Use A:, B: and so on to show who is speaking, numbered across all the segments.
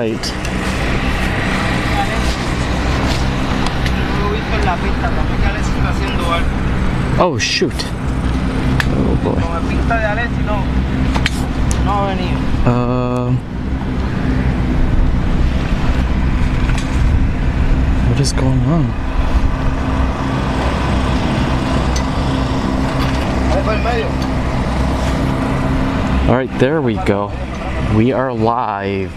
A: right. Oh shoot. Oh boy. What is going on? Alright, there we go. We are live.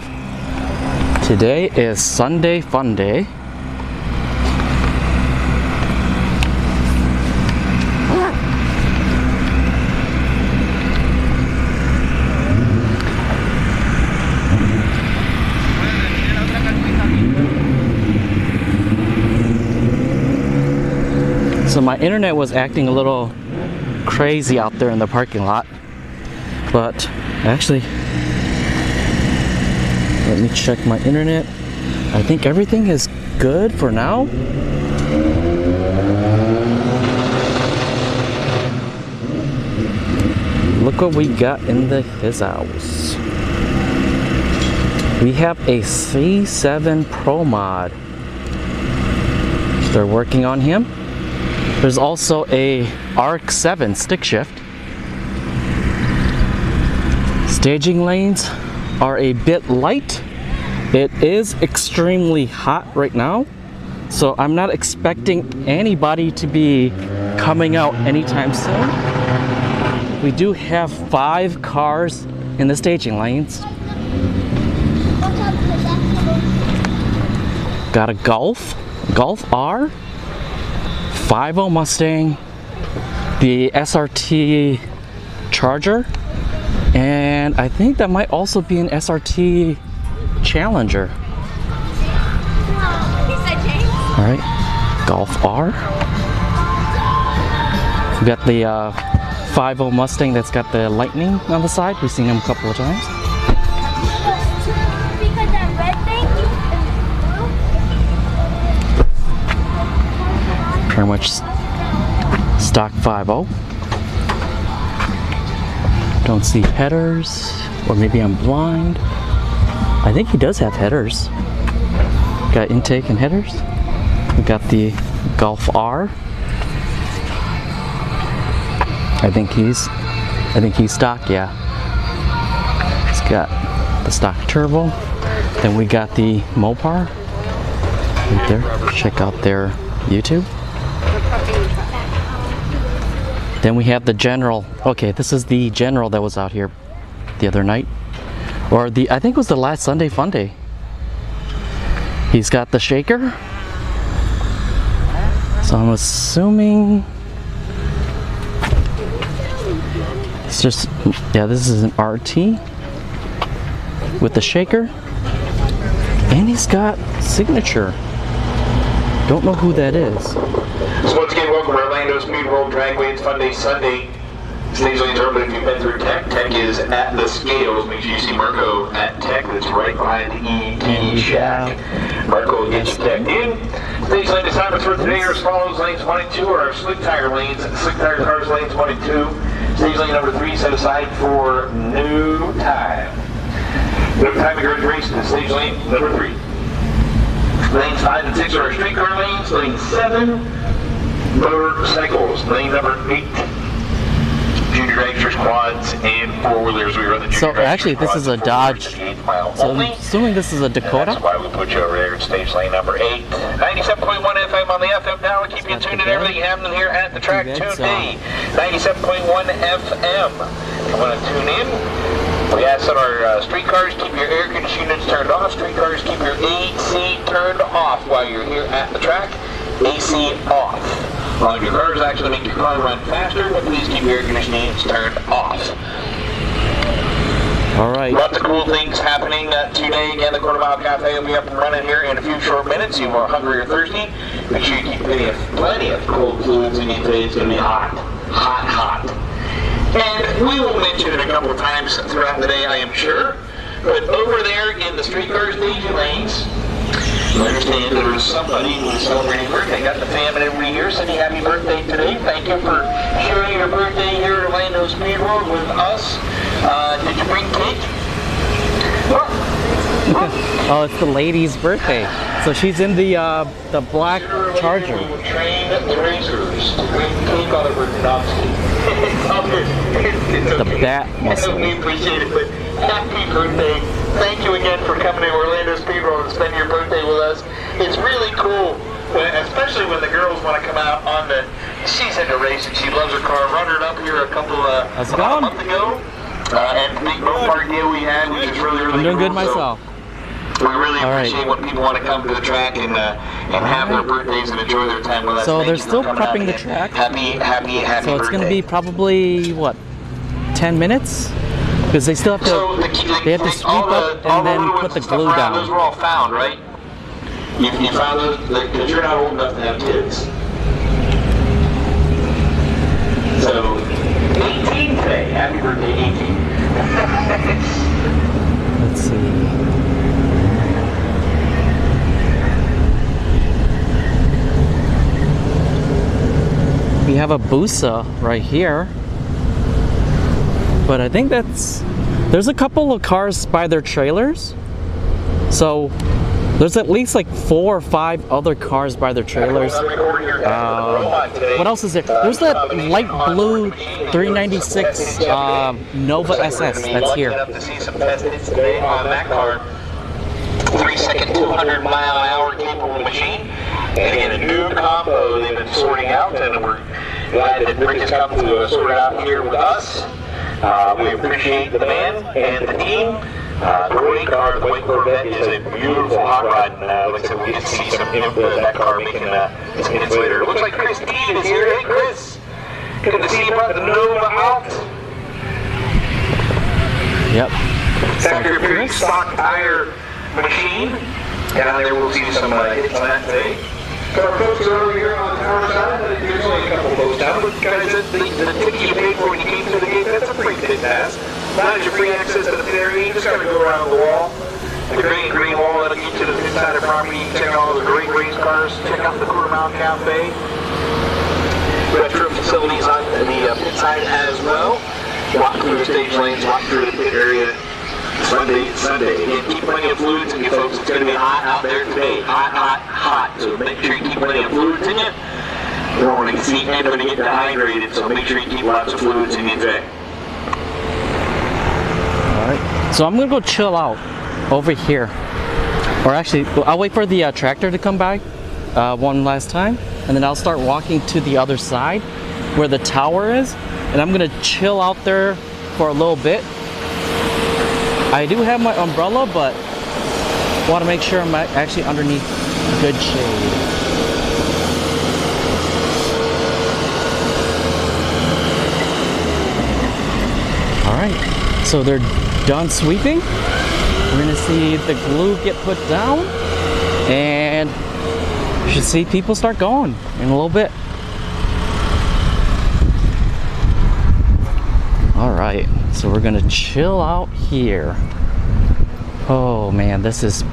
A: Today is Sunday Funday. So my internet was acting a little crazy out there in the parking lot, but actually, let me check my internet. I think everything is good for now. Look what we got in his house. We have a C7 Pro mod. They're working on him. There's also a Arc 7 stick shift. Staging lanes are a bit light. It is extremely hot right now, so I'm not expecting anybody to be coming out anytime soon. We do have 5 cars in the staging lanes. Got a Golf R, 5.0 Mustang, the SRT Charger, and I think that might also be an SRT Challenger. Alright, Golf R. We got the 5.0 Mustang that's got the lightning on the side. We've seen him a couple of times. Pretty much stock 5.0. Don't see headers, or maybe I'm blind. I think he does have headers. Got intake and headers. We got the Golf R. I think he's stock, yeah. He's got the stock turbo. Then we got the Mopar right there. Check out their YouTube. Then we have the General. Okay, this is the General that was out here the other night. Or I think it was the last Sunday Funday. He's got the shaker. So I'm assuming it's just, yeah, this is an RT with the shaker. And he's got signature. Don't know who that is.
B: So once again, welcome to Orlando Speed World Dragway. It's Funday, Sunday. Stage lanes are open if you've been through Tech. Tech is at the scales. Make sure you see Marco at Tech. That's right behind the ET Shack. Marco will get you teched in. Stage lane assignments for today are as follows. Lane 22 are our slick tire lanes. Slick tire cars, lane 22. Stage lane number 3 set aside for new time. No time to go race to stage lane number 3. Lanes 5 and 6 are our street car lanes. Lane 7, motorcycles. Lane number 8, junior dragsters, quads, and 4-wheelers. We run the junior
A: So actually, this is a Dodge. So I'm assuming this is a Dakota.
B: That's why we put you over there in stage lane number 8. 97.1 FM on the FM dial. Keep you tuned in everything happening here at the track today. 97.1 FM. If you want to tune in. We ask that our street cars keep your air conditioning units turned off. Street cars keep your AC turned off while you're here at the track. AC off. While your cars actually make your car run faster, but please keep your air conditioning units turned off.
A: Alright.
B: Lots of cool things happening today. Again, the Quarter Mile Cafe will be up and running here in a few short minutes. You are hungry or thirsty, make sure you keep plenty of cold fluids in you today. It's going to be hot. Hot, hot. And we will mention it a couple of times throughout the day, I am sure. But over there in the streetcar staging lanes, you understand there's somebody who's celebrating birthday. Got the family over here saying happy birthday today. Thank you for sharing your birthday here at Orlando Speed World with us. Did you bring cake? Well,
A: Oh, it's the lady's birthday. So she's in the black Charger.
B: Train racers to bring cake on a birthday.
A: The bat muscle.
B: We appreciate it, but happy birthday. Thank you again for coming to Orlando Speedroll and spending your birthday with us. It's really cool, especially when the girls want to come out on the... She's into racing. She loves her car. Runner up here about a month ago. And the big boat park deal we had, which is really, really
A: I'm doing
B: cool.
A: good myself.
B: So we really appreciate when people want to come to the track and have their birthdays and enjoy their time with us.
A: So they're still prepping the track.
B: Happy
A: So it's going to be probably, what, 10 minutes? Because they still have to, they have to sweep up and then put the glue down.
B: Those were all found, right? You found those, because you're not old enough to have kids. So, 18 today. Happy birthday, 18.
A: Let's see. We have a Busa right here. But I think there's a couple of cars by their trailers. So there's at least like 4 or 5 other cars by their trailers. What else is there? There's that light blue 396 Nova SS that's here.
B: To see some test hits today on that car. 3-second, 200-mile-an-hour capable machine. And again, a new combo they've been sorting out, and we're glad that Rick has come to sort it out here with us. We appreciate the man and the team. The white car, the white Corvette, is a beautiful hot rod. Like I said, we get to see some of that car making some hits later. It looks like Chris Dean is here. Hey, Chris. Good to see you about the Nova out.
A: Yep.
B: Factory approved stock tire machine. Down there, we'll see some hits on that today. So our folks are over here on the tower side. There's only a couple folks down, but guys, the ticket you paid for when you came to the gate, that's a free pit pass. Not as your free access to the pit area, you just gotta go around the wall. The green wall that'll get you to the pit side of the property. You can check out all the great race cars, check out the Quarter Mile Cafe. Retro facilities on the pit side as well. Walk through the stage lanes, walk through the pit area. Sunday. Again, keep plenty of fluids in you folks. It's going to be hot out there today. Hot. So make sure you keep plenty of fluids in you. You don't want to see anybody get dehydrated, so make sure you keep lots of fluids in you today.
A: Alright, so I'm going to go chill out over here. Or actually, I'll wait for the tractor to come by one last time. And then I'll start walking to the other side where the tower is. And I'm going to chill out there for a little bit. I do have my umbrella, but want to make sure I'm actually underneath good shade. Alright, so they're done sweeping. We're going to see the glue get put down, and you should see people start going in a little bit. Alright, so we're gonna chill out here. Oh man, this is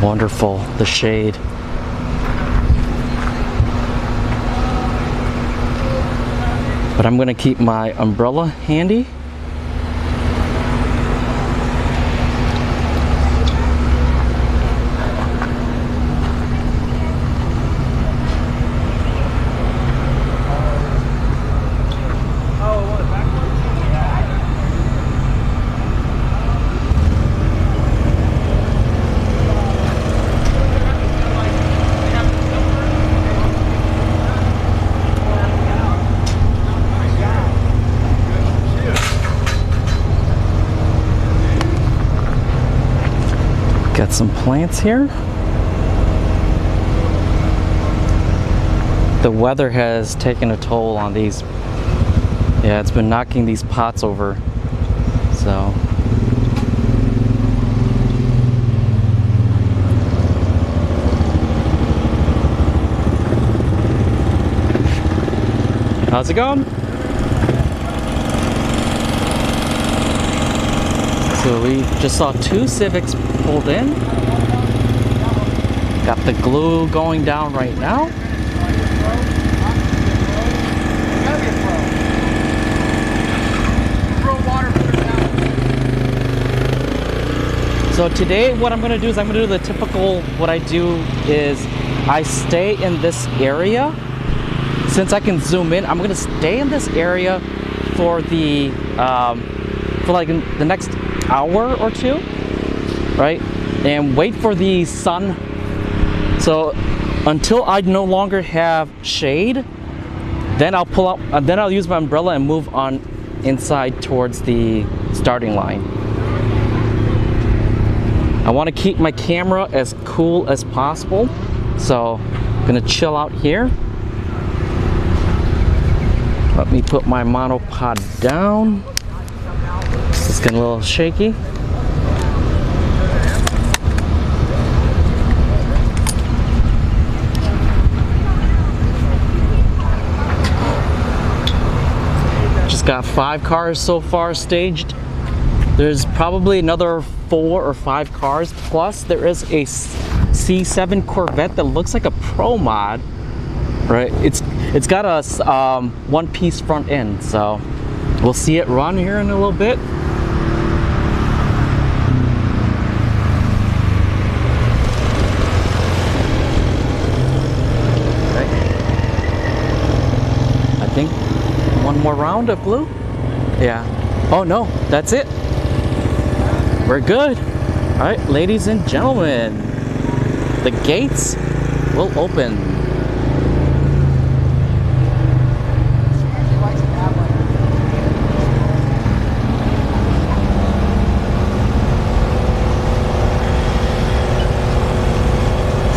A: wonderful, the shade. But I'm gonna keep my umbrella handy. Got some plants here. The weather has taken a toll on these. Yeah, it's been knocking these pots over. So. How's it going? So we just saw 2 Civics pulled in. Got the glue going down right now. So today what I'm gonna do is I'm gonna do the typical, what I do is I stay in this area. Since I can zoom in, I'm gonna stay in this area for the, for like the next hour or two, right? And wait for the sun. So until I no longer have shade, then I'll pull out, then I'll use my umbrella and move on inside towards the starting line. I want to keep my camera as cool as possible, so I'm gonna chill out here. Let me put my monopod down. It's getting a little shaky. Just got 5 cars so far staged. There's probably another 4 or 5 cars, plus there is a C7 Corvette that looks like a Pro Mod, right? It's got a one-piece front end, so we'll see it run here in a little bit. Okay. I think one more round of blue. Yeah. Oh no, that's it. We're good. All right, ladies and gentlemen, the gates will open.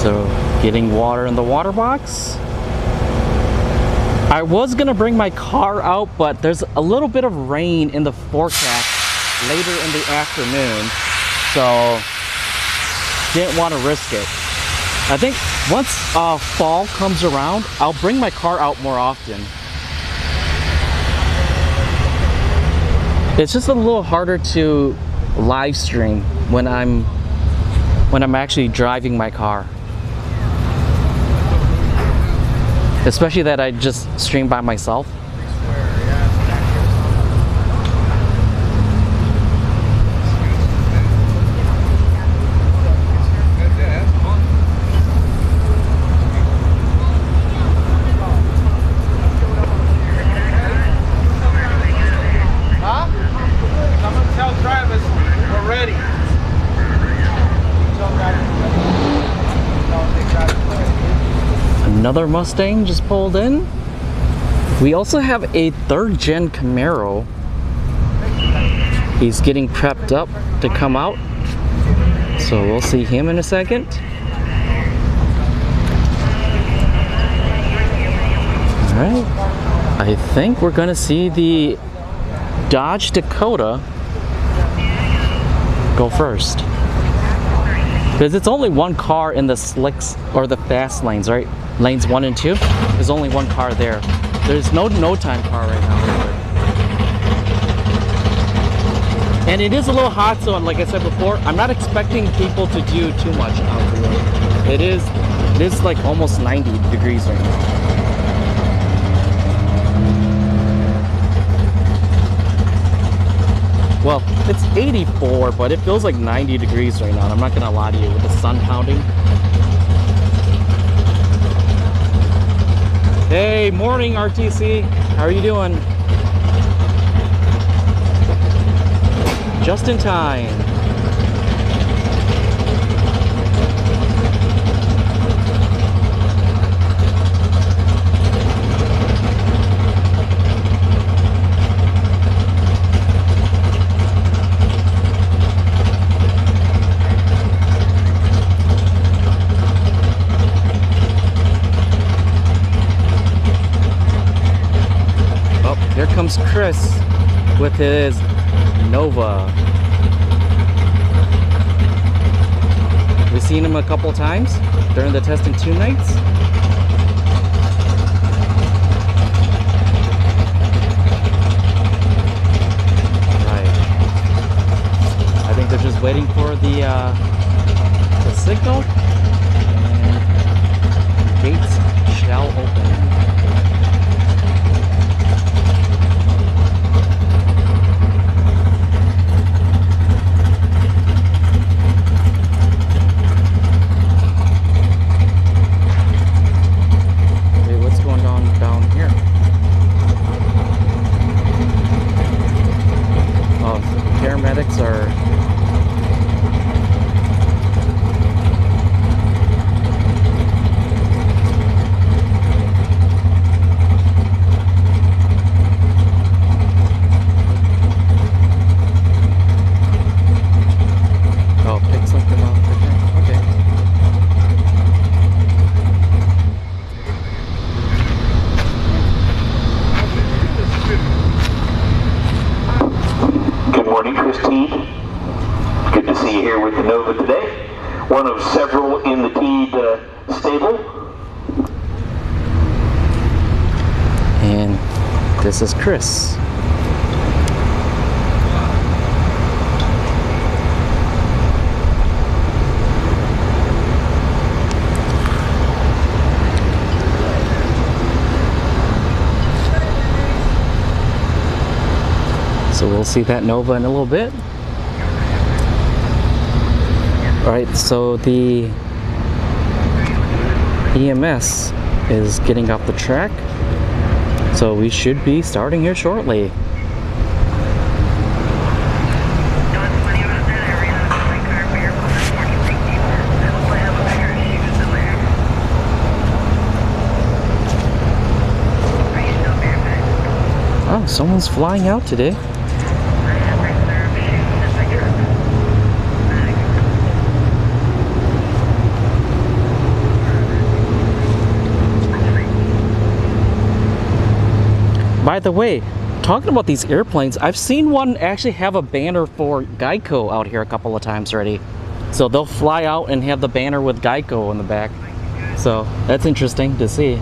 A: So, getting water in the water box. I was gonna bring my car out, but there's a little bit of rain in the forecast later in the afternoon, so didn't want to risk it. I think once fall comes around, I'll bring my car out more often. It's just a little harder to live stream when I'm actually driving my car, especially that I just stream by myself. Another Mustang just pulled in. We also have a 3rd gen Camaro. He's getting prepped up to come out, so we'll see him in a second. Alright, I think we're gonna see the Dodge Dakota go first, because it's only one car in the slicks or the fast lanes, right? Lanes 1 and 2, there's only one car there. There's no time car right now. And it is a little hot, so like I said before, I'm not expecting people to do too much out here. It is like almost 90 degrees right now. Well, it's 84, but it feels like 90 degrees right now, and I'm not gonna lie to you with the sun pounding. Hey, morning RTC. How are you doing? Just in time. Here comes Chris with his Nova. We've seen him a couple times during the testing 2 nights. Right. I think they're just waiting for the signal, and gates shall open. this is Chris. So we'll see that Nova in a little bit. Alright, so the EMS is getting off the track. So we should be starting here shortly. Oh, someone's flying out today. By the way, talking about these airplanes, I've seen one actually have a banner for Geico out here a couple of times already. So they'll fly out and have the banner with Geico in the back. So that's interesting to see.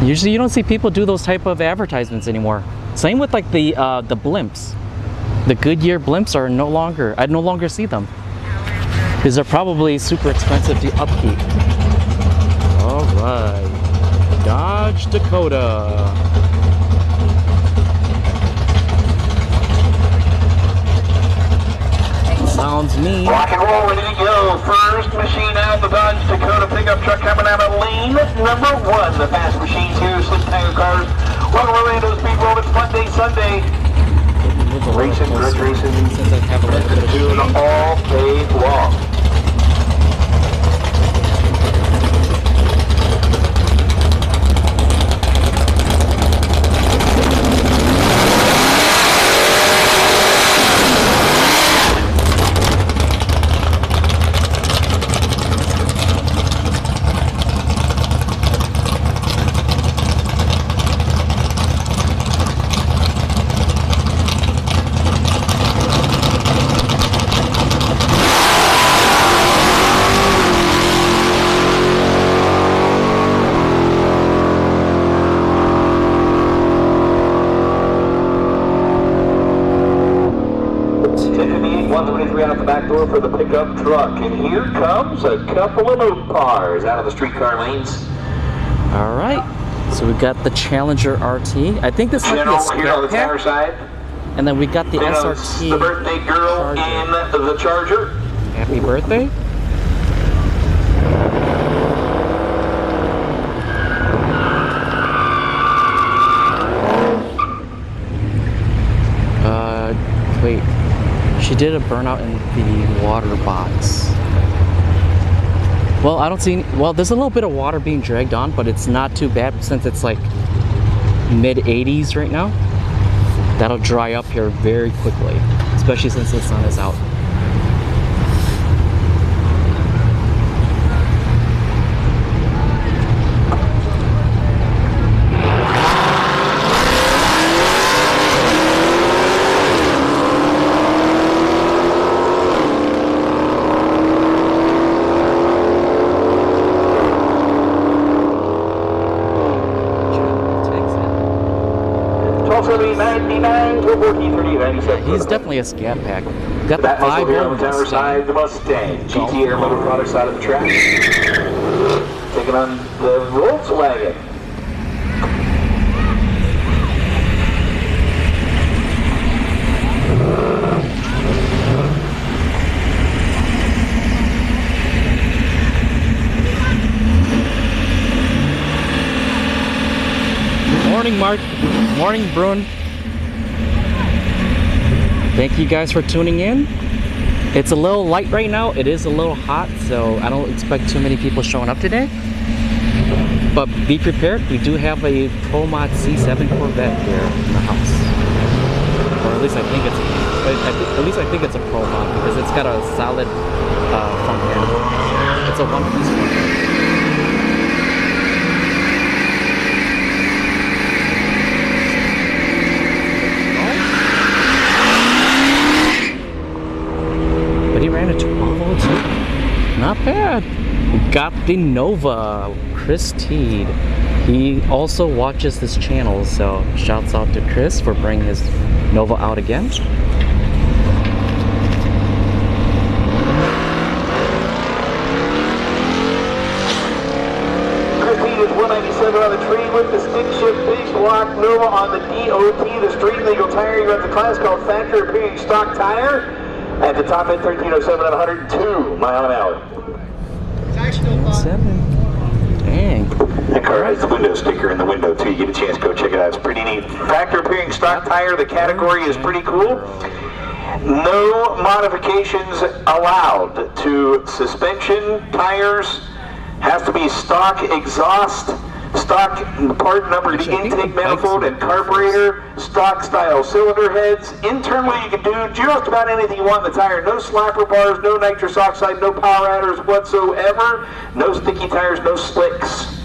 A: Usually you don't see people do those type of advertisements anymore. Same with like the blimps. The Goodyear blimps are no longer, I no longer see them. Because they're probably super expensive to upkeep. All right, Dodge Dakota. Sounds mean.
B: Rock and roll, ready to go. First machine out, the Dodge Dakota pickup truck coming out of lane number 1. The fast machines here, Slick Tiger Cars. Welcome to Orlando Speed World. It's Funday, Sunday. Racing, drug racing,
A: since I have a little bit of
B: doing all day long. Out the back door for the pickup truck, and here comes a couple of Mopars out of the streetcar lanes.
A: All right, so we got the Challenger RT. I think this might be a
B: here on the
A: Scat
B: tower
A: Pack.
B: side.
A: And then we got the SRT.
B: The birthday girl
A: Charger.
B: in the Charger.
A: Happy birthday. Wait. She did a burnout in the water box. Well, I don't see any, well, there's a little bit of water being dragged on, but it's not too bad since it's like mid 80s right now. That'll dry up here very quickly, especially since the sun is out. He's definitely a Scat Pack. Got the
B: that muscle here on the tower
A: Mustang.
B: side, the Mustang. GT Air Motor Products side of the track. Taking on the Volkswagen.
A: Morning, Mark. Morning, Brun. Thank you guys for tuning in. It's a little light right now. It is a little hot, so I don't expect too many people showing up today. But be prepared. We do have a Pro Mod C7 Corvette here in the house, or at least I think it's. At least I think it's a Pro Mod because it's got a solid front end. It's a one-piece front end. He ran a 1202. Not bad. got the Nova, Chris Teed. He also watches this channel, so shouts out to Chris for bringing his Nova out again.
B: Chris Teed is 197 on the tree with the stick shift big block Nova on the DOT, the street legal tire. You got the class called factory appearing stock tire. At the top end, 1307 at 102 mile an hour.
A: 7. Dang.
B: The car has the window sticker in the window too. You get a chance to go check it out. It's pretty neat. Factory appearing stock tire. The category is pretty cool. No modifications allowed to suspension, tires. Has to be stock exhaust, stock part number, the intake manifold and carburetor, stock style cylinder heads. Internally, you can do just about anything you want in the tire. No slapper bars, no nitrous oxide, no power adders whatsoever. No sticky tires, no slicks.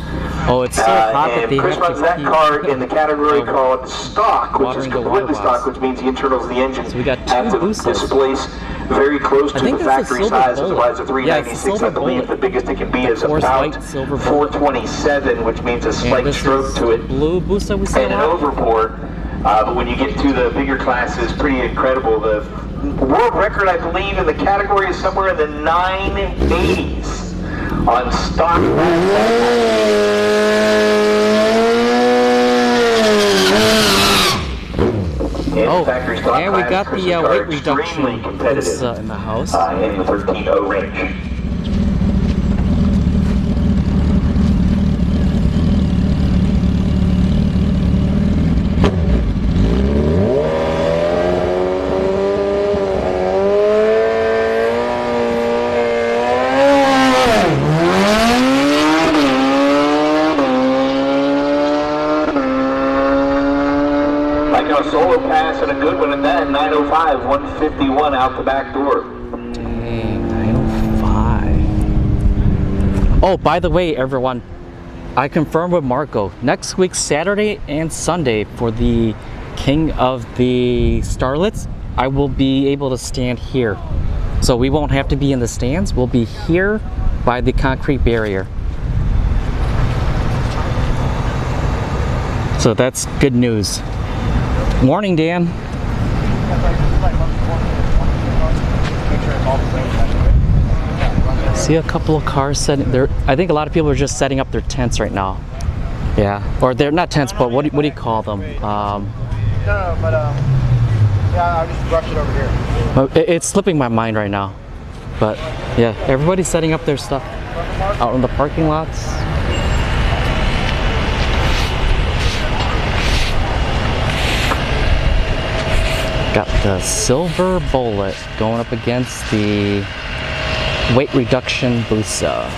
A: Oh, it's so hot that they
B: Chris
A: have
B: runs
A: to
B: that
A: keep
B: car in the category called stock, which is completely stock, which means the internals of the engine
A: so we got
B: have to displace very close to the factory size. Otherwise, a 396, I believe, the biggest it can be is about 427, which means a slight stroke to it
A: blue boost that we see
B: and an overbore. But when you get to the bigger classes, pretty incredible. The world record, I believe, in the category is somewhere in the 980s on stock. Factory stock
A: and we got the weight reduction in the house.
B: In the 13.0 range. Solo pass and a good one at that. 905, 151 out the back door.
A: Dang, 905. Oh, by the way, everyone, I confirmed with Marco. Next week, Saturday and Sunday, for the King of the Starlets, I will be able to stand here. So we won't have to be in the stands. We'll be here by the concrete barrier. So that's good news. Morning, Dan. See a couple of cars setting there. I think a lot of people are just setting up their tents right now. Yeah, or they're not tents, but what do you call them?
C: Yeah, I'll just brush it over here.
A: It's slipping my mind right now. But yeah, everybody's setting up their stuff out in the parking lots. Got the Silver Bullet going up against the weight reduction Busa.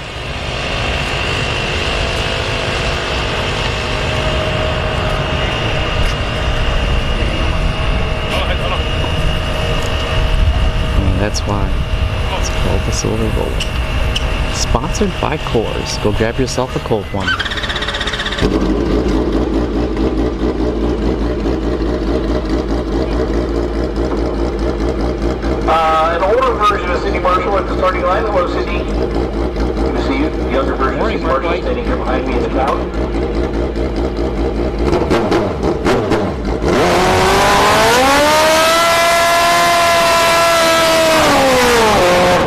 A: And that's why it's called the Silver Bullet. Sponsored by Coors. Go grab yourself a cold one.
B: An older version of City Marshal at the starting line. Hello, City. Good to see you. The younger version of City Marshal standing here behind me in the crowd.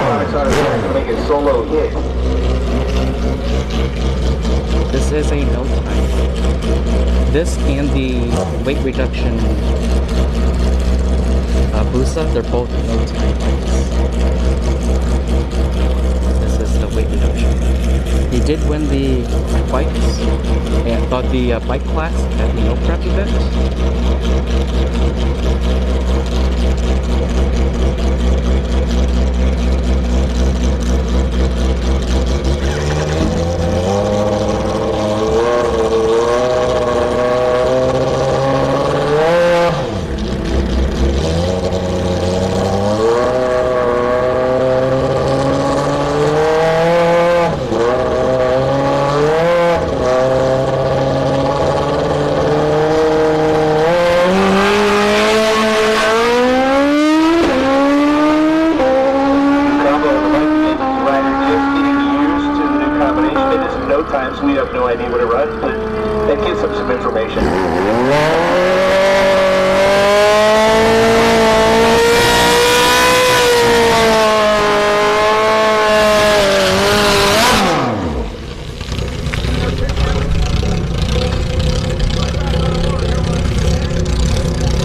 B: I thought it was going to make a solo hit.
A: This is a no time. This and the weight reduction Busa, they're both no time bikes. This is the weight reduction. He did win the bikes and the bike class at the No Prep event.
B: go times. We have no idea what it runs, but that gives them some information.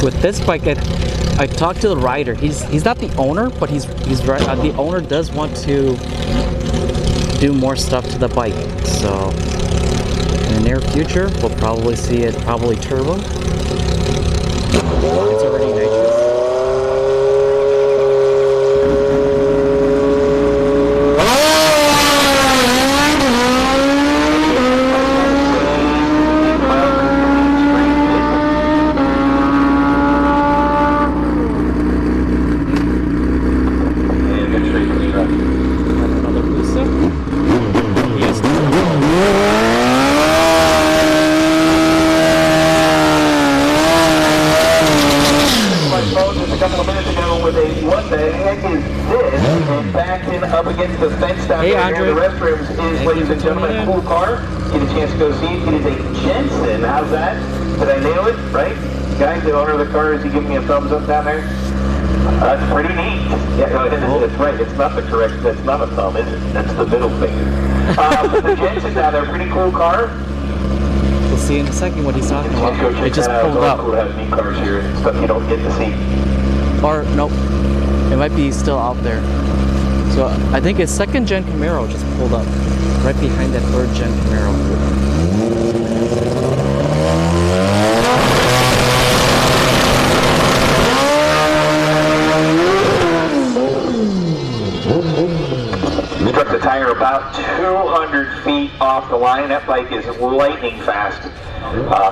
A: With this bike, I talked to the rider. He's not the owner, but he's right. The owner does want to do more stuff to the bike. So in the near future, we'll probably see it probably turbo. It's already nitrous. Hey, Andre.
B: The restrooms is, ladies and gentlemen, a cool car. Get a chance to go see it. It is a Jensen. How's that? Did I nail it? Right? Guys, the owner of the car, is he giving me a thumbs up down there? That's pretty neat. Yeah, that's right. It's not the correct, that's not a thumb, is it? That's the middle finger. The Jensen down there, pretty cool car.
A: We'll see in a second what he's talking about. It just pulled up.
B: Cool to have neat cars here, stuff you don't get to see.
A: Or, nope. It might be still out there. So I think his second gen Camaro just pulled up right behind that third gen Camaro.
B: Struck the tire about 200 feet off the line. That bike is lightning fast.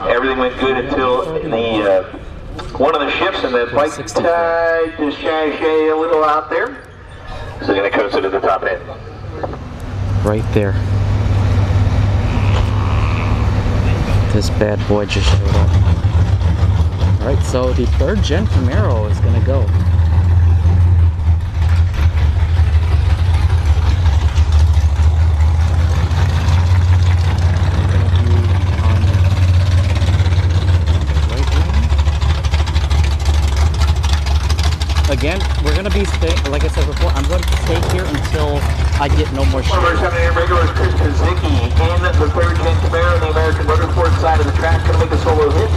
B: Everything went good until the one of the shifts, and the bike tried to shay a little out there. So they're going to coast it to the top end.
A: Right there. This bad boy just showed up. Alright, so the third gen Camaro is going to go. Again, we're going to be staying, like I said before, I'm going to stay here until I get no more shit.
B: We're coming in regular Chris Kazicki in the third gen Camaro, the American Motorsport side of the track, going to make a solo hit.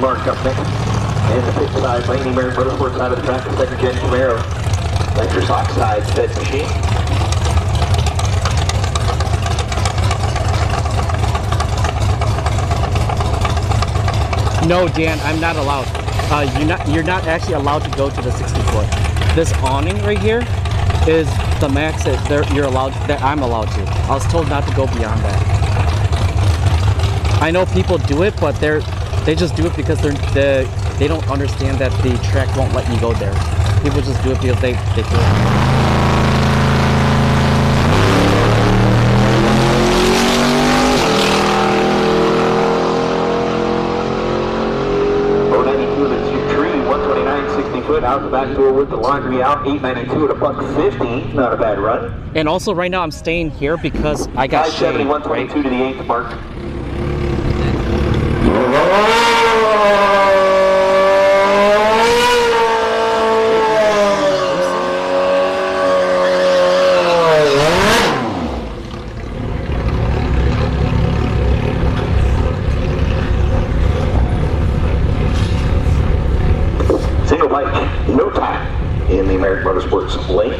B: Mark up next. And the pit side, Laney American Motorsport side of the track, the second gen Camaro. Nitrous oxide fed machine.
A: No, Dan, I'm not allowed. You're not actually allowed to go to the 60 foot. This awning right here is the max that you're allowed, that I'm allowed to. I was told not to go beyond that. I know people do it, but they just do it because they don't understand that the track won't let you go there. People just do it because they do it.
B: 60 foot out the back door with the laundry out, 892 at $1.50, not a bad run.
A: And also right now I'm staying here because I got
B: 570,
A: shade,
B: 122
A: right?
B: to the 8th mark. Single bike, no time in the American Motorsports lane.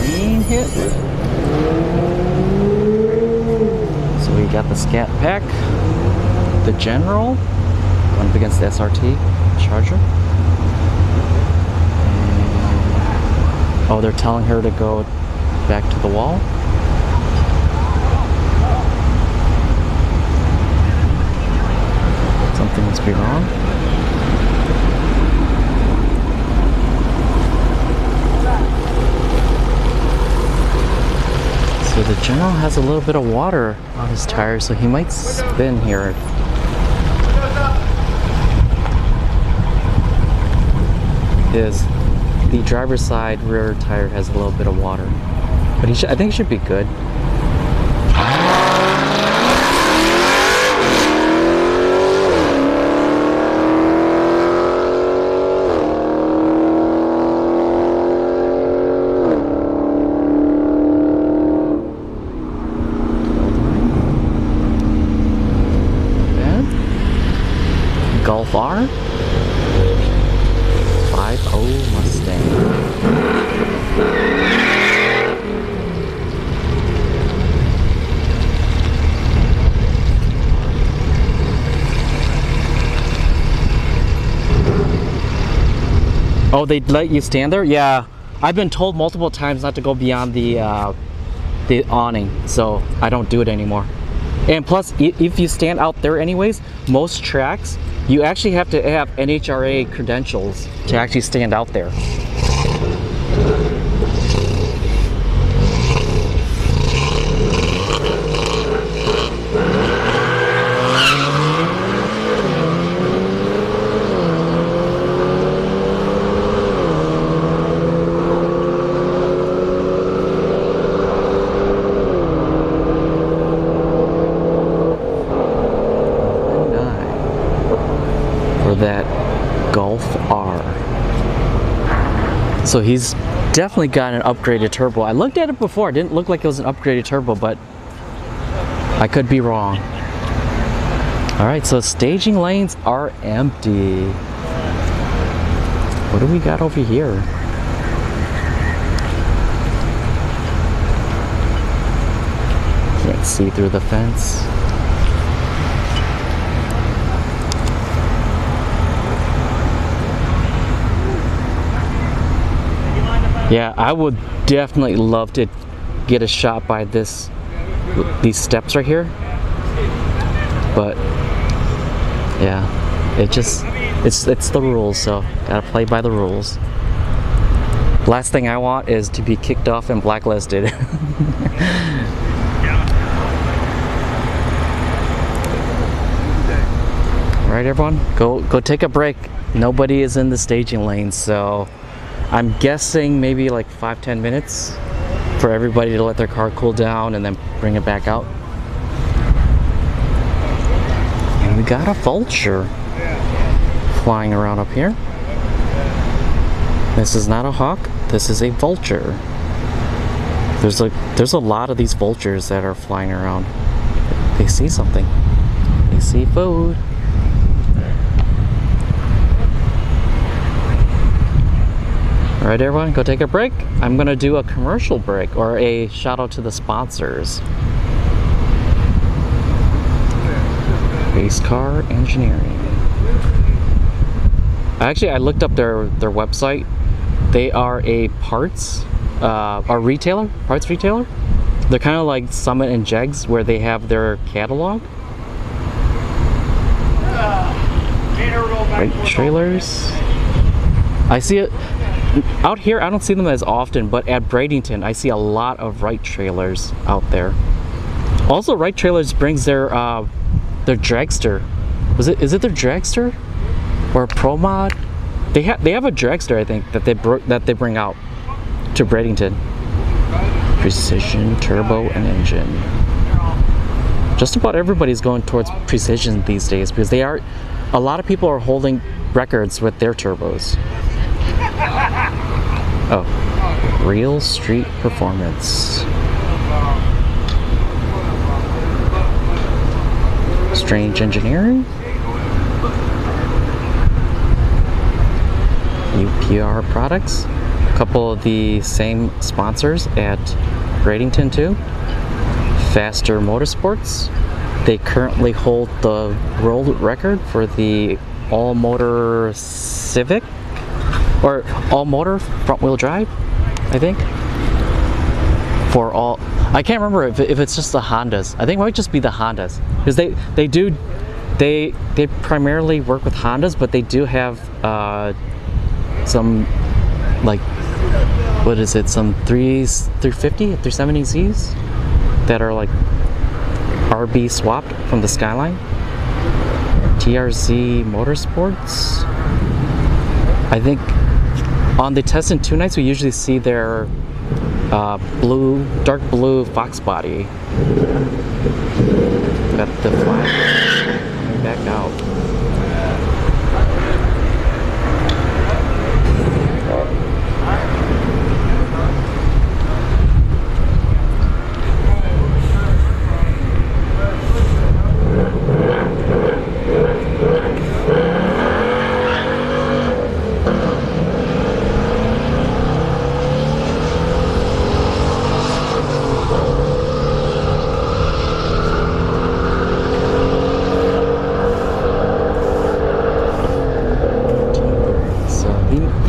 A: Green hit. So we got the Scat Pack, the General, going up against the SRT Charger. And, oh, they're telling her to go back to the wall. Something must be wrong. So the General has a little bit of water on his tires, so he might spin here. The driver's side rear tire has a little bit of water, but I think he should be good. Golf R 5.0 Mustang. Oh, they let you stand there? Yeah, I've been told multiple times not to go beyond the awning, so I don't do it anymore. And plus, if you stand out there anyways, most tracks, you actually have to have NHRA credentials to actually stand out there. That Golf R. So he's definitely got an upgraded turbo. I looked at it before, it didn't look like it was an upgraded turbo, but I could be wrong. Alright, so staging lanes are empty. What do we got over here? Can't see through the fence. Yeah, I would definitely love to get a shot by these steps right here. But yeah, it's the rules, so gotta play by the rules. Last thing I want is to be kicked off and blacklisted. Alright everyone, go take a break. Nobody is in the staging lane, so I'm guessing maybe like 5-10 minutes for everybody to let their car cool down and then bring it back out. And we got a vulture flying around up here. This is not a hawk. this is a vulture. There's a lot of these vultures that are flying around. They see something. They see food. Alright everyone, go take a break. I'm gonna do a commercial break, or a shout out to the sponsors. Race Car Engineering. Actually, I looked up their website. They are a parts retailer. They're kind of like Summit and Jegs, where they have their catalog. Right, trailers. I see it out here. I don't see them as often, but at Bradenton, I see a lot of Wright trailers out there. Also, Wright Trailers brings their dragster. Is it their dragster or Pro Mod? They have a dragster, I think, that they bring out to Bradenton. Precision turbo and engine. Just about everybody's going towards precision these days because a lot of people are holding records with their turbos. Oh, Real Street Performance. Strange Engineering. UPR Products. A couple of the same sponsors at Bradenton too. Faster Motorsports. They currently hold the world record for the all-motor Civic, or all-motor front-wheel drive, I think. For all, I can't remember if it's just the Hondas. I think it might just be the Hondas, because they primarily work with Hondas, but they do have some, like, what is it, some 350, 370Zs that are like RB swapped from the Skyline. TRZ Motorsports. I think on the Test and 2 nights we usually see their dark blue Fox body. Got the flag coming back out.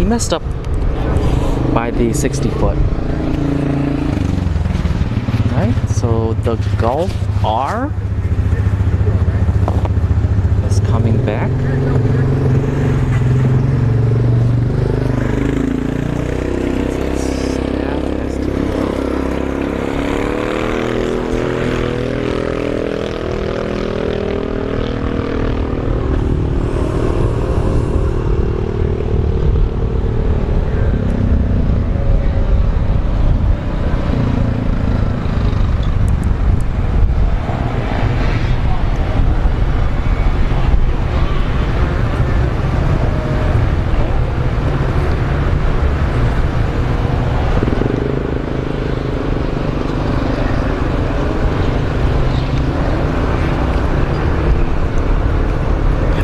A: Messed up by the 60-foot. Right, so the Golf R is coming back.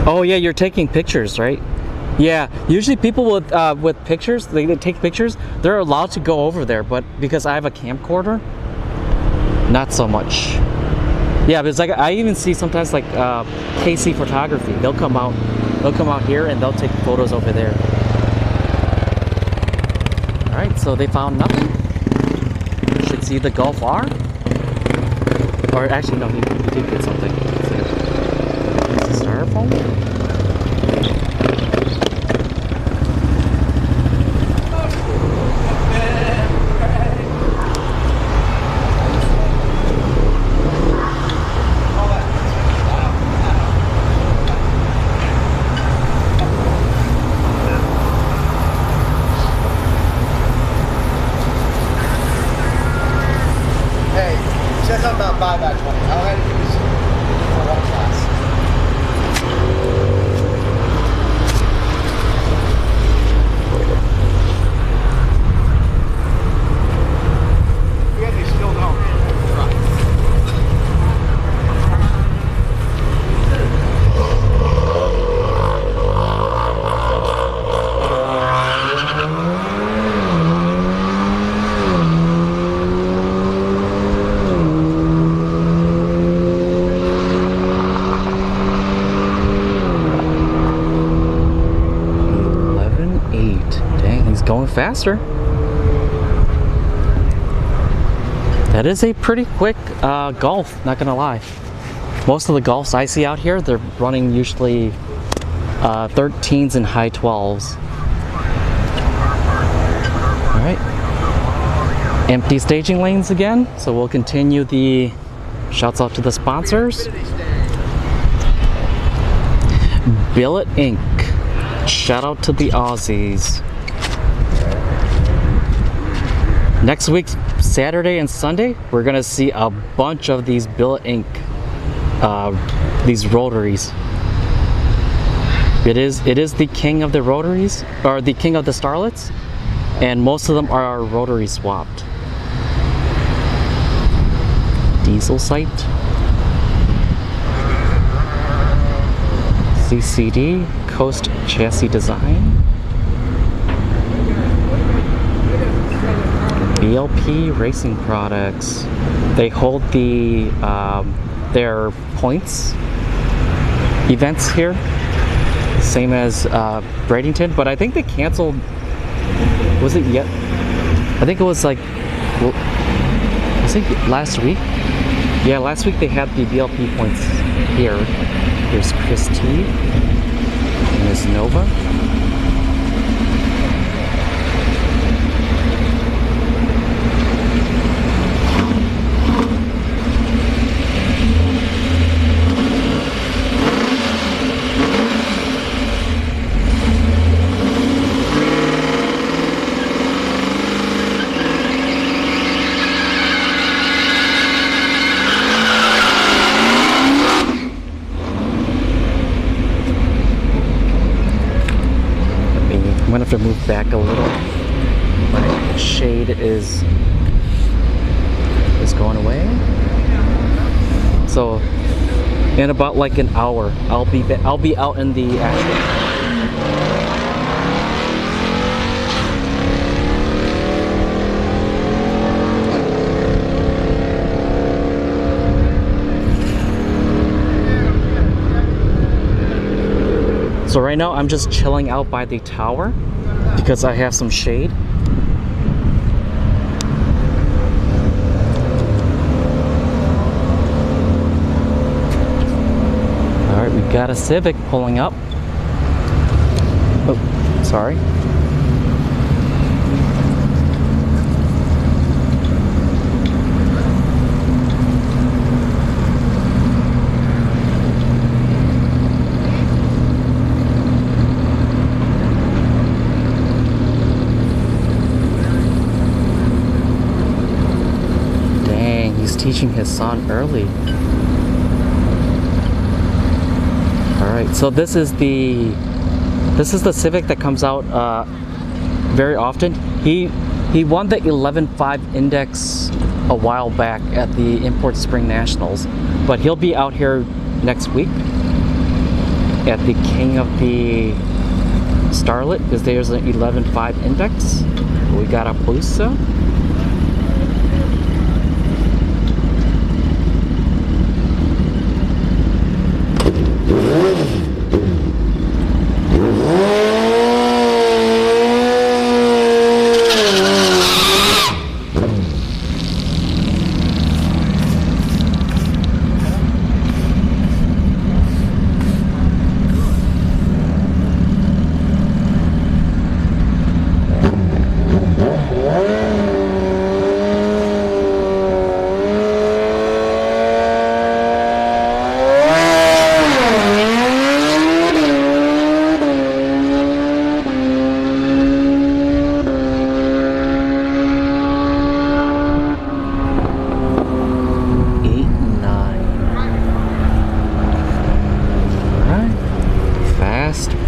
A: Oh yeah, you're taking pictures, right? Yeah, usually people with pictures, they take pictures, they're allowed to go over there, but because I have a camcorder, not so much. Yeah, but it's like, I even see sometimes like KC Photography, they'll come out here and they'll take photos over there. All right, so they found nothing. You should see the Golf R. Or actually, no, he did get something. Is it styrofoam?
C: Hey, said something about buyback money. I'll have you
A: going faster. That is a pretty quick Golf, not gonna lie. Most of the Golfs I see out here, they're running usually 13s and high 12s. All right, empty staging lanes again. So we'll continue the shouts out to the sponsors. Billet Inc. Shout out to the Aussies. Next week, Saturday and Sunday, we're gonna see a bunch of these Billet Inc. These rotaries. It is the king of the rotaries, or the king of the starlets, and most of them are rotary swapped. Diesel site. CCD, Coast Chassis Design. BLP Racing Products. They hold the their points events here, same as Bradenton, but I think they canceled. Was it yet? I think it was like, well, I think last week. Yeah, last week they had the BLP points here. Here's Chris T. And Ms. Nova. I'm gonna have to move back a little. My shade is going away. So in about like an hour, I'll be out in the action. So right now I'm just chilling out by the tower because I have some shade. All right, we got a Civic pulling up. Oh, sorry. Teaching his son early. All right, so this is the Civic that comes out very often. He won the 11.5 index a while back at the Import Spring Nationals, but he'll be out here next week at the King of the Starlet because there's an 11.5 index. We got a Pusa.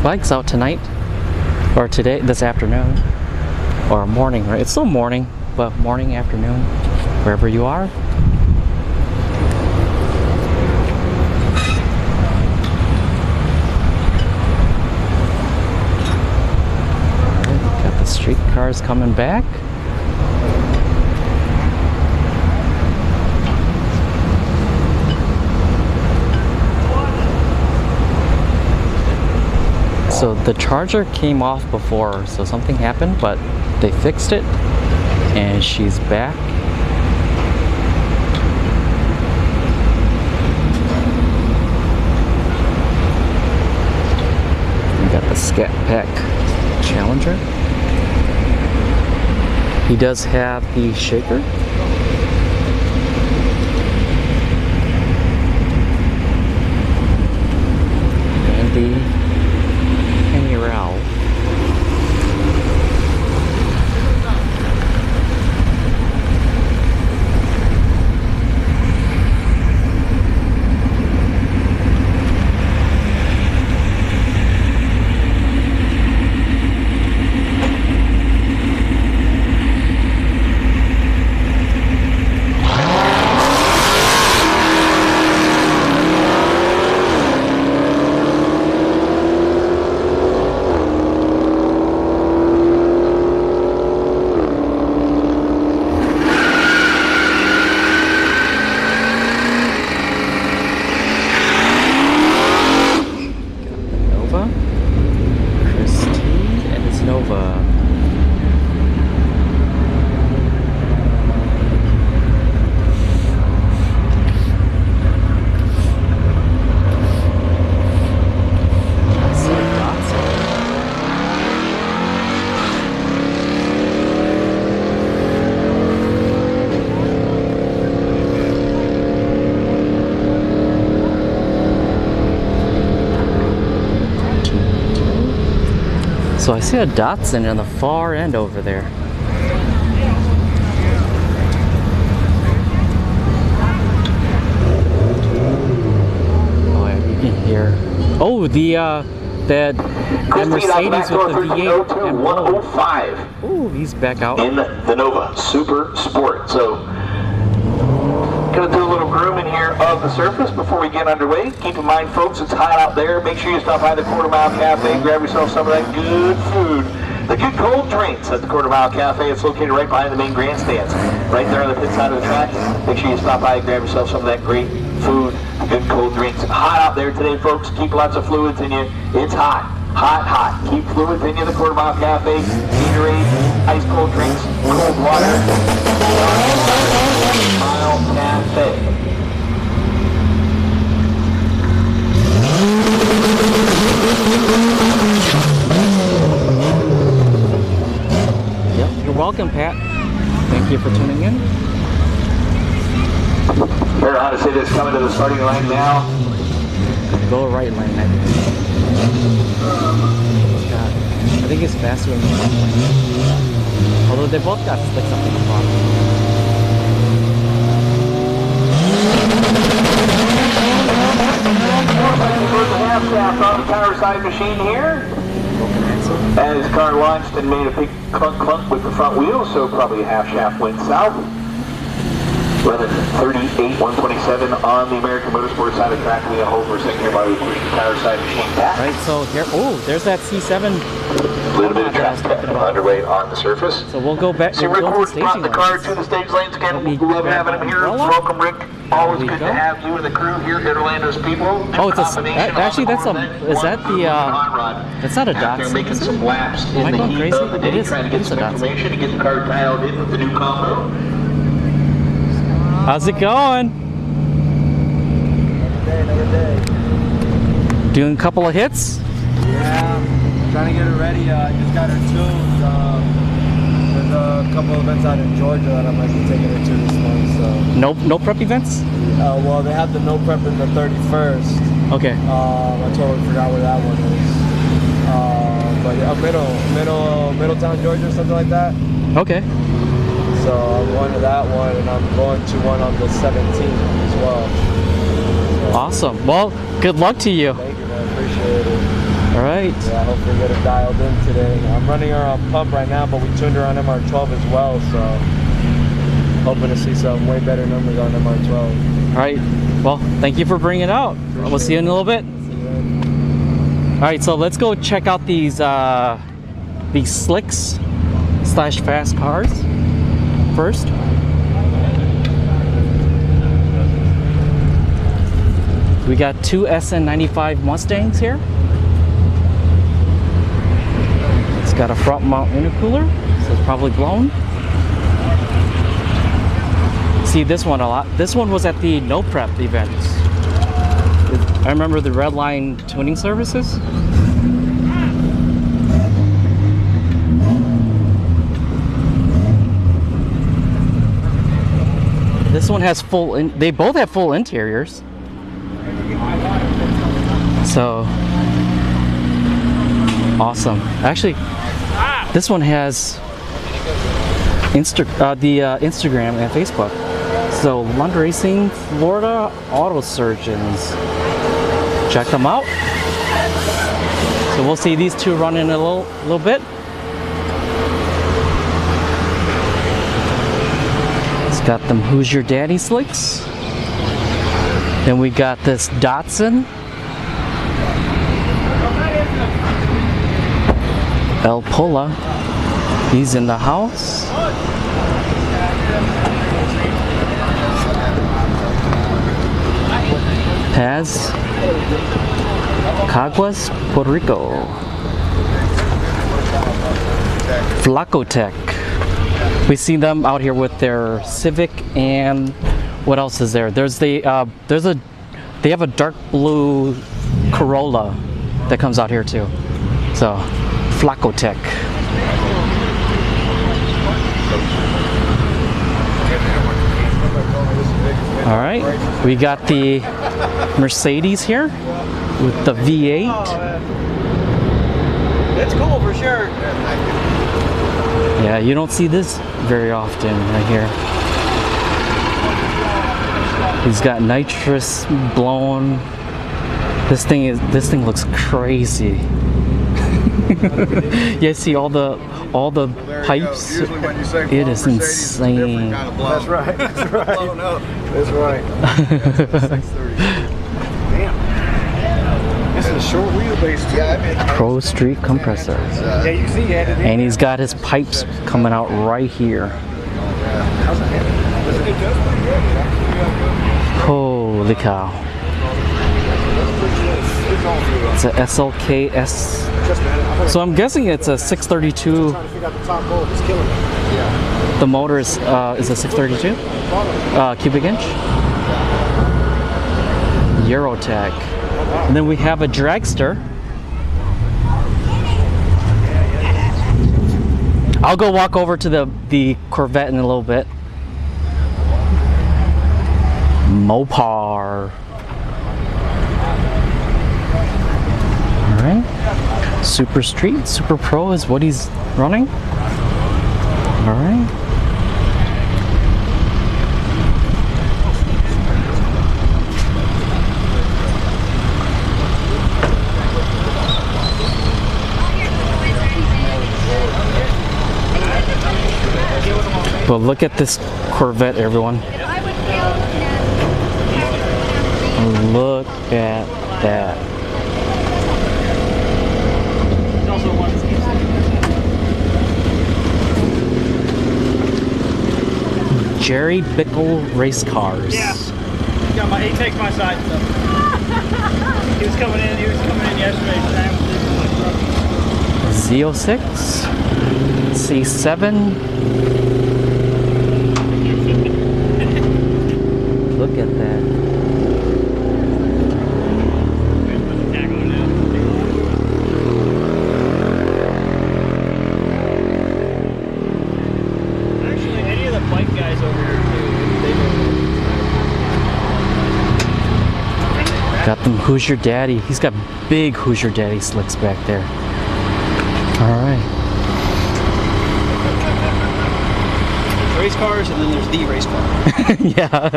A: Bikes out tonight, or today, this afternoon, or morning, right? It's still morning, but morning, afternoon, wherever you are. Right, got the street cars coming back. So the charger came off before, so something happened, but they fixed it and she's back. We got the Scat Pack Challenger. He does have the shaker. And the Row. So I see a Datsun on the far end over there. Oh yeah, you can hear. Oh, the Mercedes with the V8
B: 105.
A: Ooh, he's back out.
B: In the Nova Super Sport. So, gonna do a little grooming here of the surface before we get underway. Keep in mind, folks, it's hot out there. Make sure you stop by the Quarter Mile Cafe, grab yourself some of that good food. The good cold drinks at the Quarter Mile Cafe. It's located right behind the main grandstands, right there on the pit side of the track. Make sure you stop by and grab yourself some of that great food, good cold drinks. It's hot out there today, folks. Keep lots of fluids in you. It's hot. Hot, hot. Keep fluids in you at the Quarter Mile Cafe. Gatorade, ice cold drinks, cold water. Mile Cafe.
A: Yep, you're welcome, Pat. Thank you for tuning in.
B: Here, how to say this, coming to the starting line now.
A: Go right lane, I think. God, I think it's faster than the left lane. Although they both got slicks up in the front.
B: Half shaft on the power side machine here. As the car launched and made a big clunk clunk with the front wheel, so probably a half shaft went south. 11:38, 127 on the American Motorsports side of the track. We have hold for a second here by pushing the power side machine back.
A: Right, so here, oh, there's that C7.
B: A little bit of traffic underway on the surface.
A: So we'll go back.
B: So Rick Ward's brought the car to the stage lanes again. We love having him here. Welcome, Rick. Always good to have you and the crew here at Orlando's People.
A: Oh, it's a, actually that's a, is that the, that's not a Datsun.
B: They're making some laps in the heat of the day, trying to get some information to get the car dialed in with the new combo.
A: How's it going?
C: Another day.
A: Doing a couple of hits?
C: Yeah, trying to get it ready. I just got her tuned. There's a couple of events out in Georgia that I might be taking her to this month. So.
A: No prep events?
C: Well, they have the no prep in the 31st.
A: Okay.
C: I totally forgot where that one is. But yeah, Middletown, Georgia, something like that.
A: Okay.
C: So I'm going to that one, and I'm going to one on the 17th as well. So,
A: awesome. Well, good luck to you.
C: thank you, man. Appreciate it.
A: All right.
C: Yeah, hopefully get her dialed in today. I'm running her on pump right now, but we tuned her on MR12 as well, so hoping to see some way better numbers on MR12.
A: All right. Well, thank you for bringing it out. We'll see you in a little bit. All right, so let's go check out these slicks / fast cars first. We got two SN95 Mustangs here. got a front mount intercooler, so it's probably blown. See this one a lot. This one was at the No Prep event. I remember the Red Line tuning services. This one has they both have full interiors. So awesome. Actually, this one has Instagram and Facebook. So Lund Racing, Florida Auto Surgeons. Check them out. So we'll see these two run in a little bit. It's got them Who's Your Daddy slicks. Then we got this Datsun. El Pola. He's in the house. Paz, Caguas, Puerto Rico. Flacotech. We see them out here with their Civic, and what else is there? They have a dark blue Corolla that comes out here too. So Flacotech. All right, we got the Mercedes here with the V8.
C: It's cool for sure.
A: Yeah, you don't see this very often right here. He's got nitrous blown. This thing looks crazy. You see all the pipes.
D: Usually when you say
A: it is insane.
D: Kind of
C: That's right. That's right.
D: blown up.
C: That's right. Damn. This is a short wheelbase too.
D: Yeah,
A: Pro Street compressor.
C: Yeah, you see, yeah.
A: And he's got his pipes coming out right here. Holy cow. It's a SLKS. So I'm guessing it's a 632. The motor is a 632 cubic inch. Eurotech. And then we have a dragster. I'll go walk over to the Corvette in a little bit. Mopar. Alright. Super Street, Super Pro is what he's running. Alright. But look at this Corvette, everyone. Look at that. Jerry Bickle Race Cars.
E: Yeah. He takes my side stuff. He was coming in yesterday.
A: Z06, C7. Look at that.
E: Actually, any of the bike guys over here too.
A: Got them Who's Your Daddy. He's got big Who's Your Daddy slicks back there. Alright.
E: Race cars, and then there's the race car.
A: Yeah.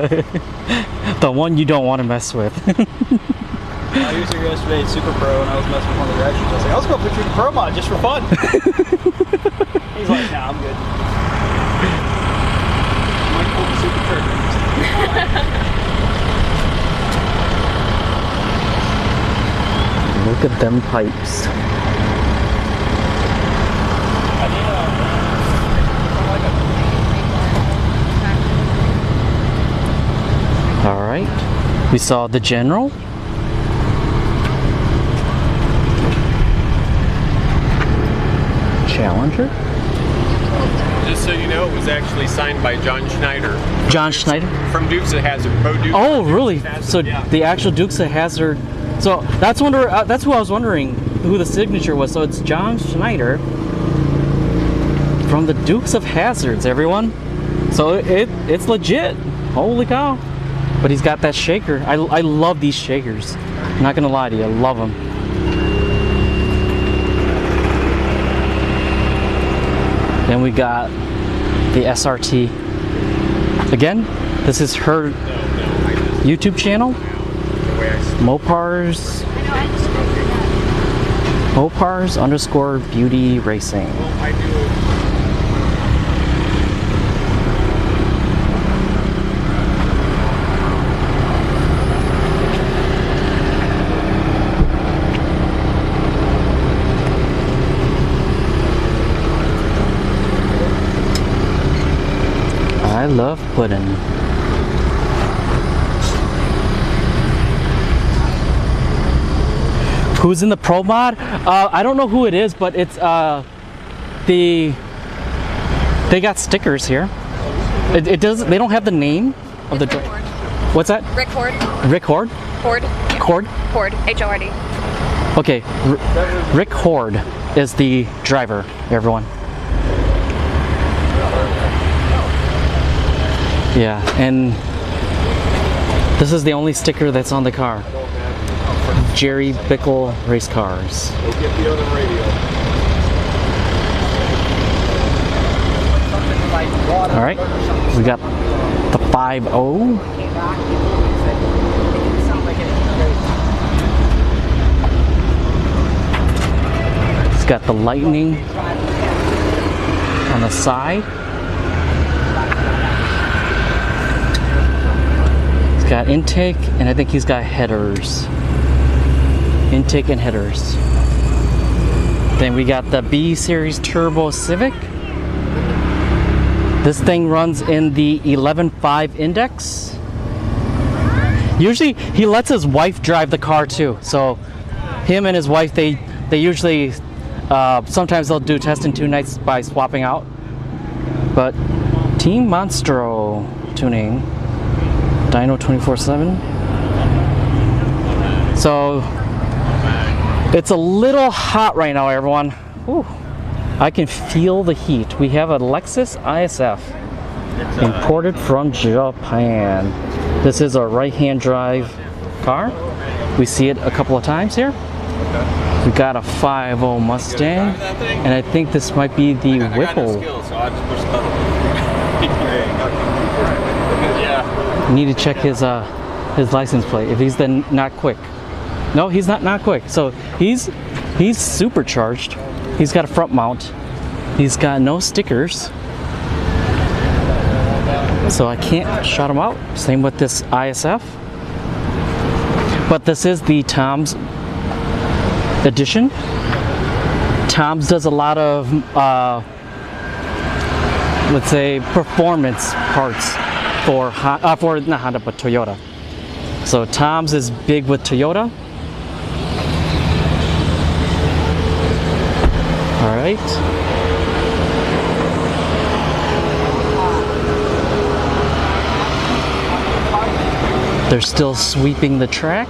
A: The one you don't want to mess with.
E: I was here yesterday at Super Pro, and I was messing with one of the directions. I was like, let's go picture the Pro Mod just for fun. He's like, nah, I'm good. I'm like, oh, Super Pro.
A: Look at them pipes. Alright, we saw the General. 500.
D: Just so you know, it was actually signed by John Schneider.
A: John Schneider?
D: From Dukes of Hazzard.
A: Oh, really? So
D: yeah.
A: the actual Dukes of Hazzard. So that's who I was wondering who the signature was. So it's John Schneider from the Dukes of Hazzards, everyone. So it's legit. Holy cow! But he's got that shaker. I love these shakers. I'm not gonna lie to you, I love them. Then we got the SRT. Again, this is her YouTube channel. Mopars _beauty racing. I love pudding. Who's in the pro mod? I don't know who it is, but it's they got stickers here. It does. They don't have the name of the. What's that?
F: Rick Horde.
A: Rick Horde.
F: Horde.
A: Horde.
F: Horde. H-O-R-D.
A: Okay, Rick Horde is the driver. Everyone. Yeah, and this is the only sticker that's on the car. Jerry Bickle Race Cars.
D: We'll get the other radio.
A: All right, we got the 5.0. It's got the lightning on the side. It's got intake, and I think he's got headers. Intake and headers. Then we got the B Series Turbo Civic. This thing runs in the 11.5 index. Usually he lets his wife drive the car too. So him and his wife, they usually, sometimes they'll do test in 2 nights by swapping out. But Team Monstro tuning, Dyno 24/7. So it's a little hot right now, everyone. Whew. I can feel the heat. We have a Lexus ISF imported from Japan. This is a right-hand drive car. We see it a couple of times here. We got a 5.0 Mustang, and I think this might be the Whipple. Need to check his license plate if he's the not quick. No, he's not quick. So he's supercharged. He's got a front mount. He's got no stickers. So I can't shout him out. Same with this ISF. But this is the Tom's edition. Tom's does a lot of, let's say, performance parts for not Honda, but Toyota. So Tom's is big with Toyota. All right. They're still sweeping the track.